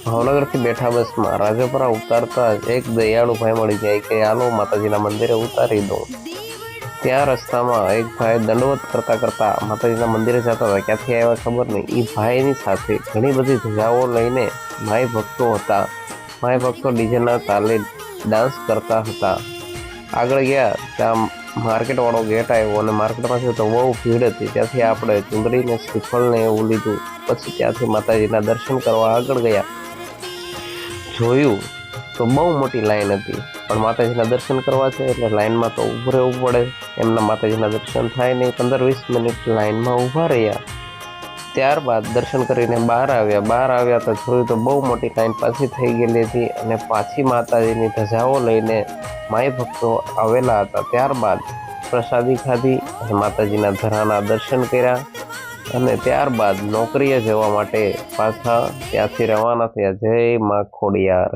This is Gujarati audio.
ભાવનગરથી બેઠા બસમાં રાજપરા ઉતારતા જ એક દયાળુ ભાઈ મળી જાય કે હાલો માતાજીના મંદિરે ઉતારી દઉં। ત્યાં રસ્તામાં એક ભાઈ દંડવત કરતા કરતા માતાજીના મંદિરે જતા હતા। ક્યાંથી આવ્યા ખબર નહીં। એ ભાઈની સાથે ઘણી બધી ધજાઓ લઈને માઈ ભક્તો હતા। માઈ ભક્તો ડીજેના તાલે ડાન્સ કરતા હતા। આગળ ગયા ત્યાં માર્કેટવાળો ગેટ આવ્યો અને માર્કેટમાં જોયું તો બહુ ભીડ હતી। ત્યાંથી આપણે ચુંદડીને શ્રીફળને એવું લીધું। પછી ત્યાંથી માતાજીના દર્શન કરવા આગળ ગયા। જોયું તો બહુ મોટી લાઈન હતી, પણ માતાજીના દર્શન કરવા છે એટલે લાઈનમાં તો ઊભું રહેવું પડે। એમના માતાજીના દર્શન થાય નહીં। 15-20 મિનિટ લાઈનમાં ઊભા રહ્યા। ત્યારબાદ દર્શન કરીને બહાર આવ્યા તો જોયું તો બહુ મોટી લાઈન પાછી થઈ ગયેલી હતી અને પાછી માતાજીની ધજાઓ લઈને માઈ ભક્તો આવેલા હતા। ત્યારબાદ પ્રસાદી ખાધી અને માતાજીના ધરાના દર્શન કર્યા અને ત્યારબાદ નોકરીએ જવા માટે પાછા ત્યાંથી રવાના થયા। જય માં ખોડિયાર।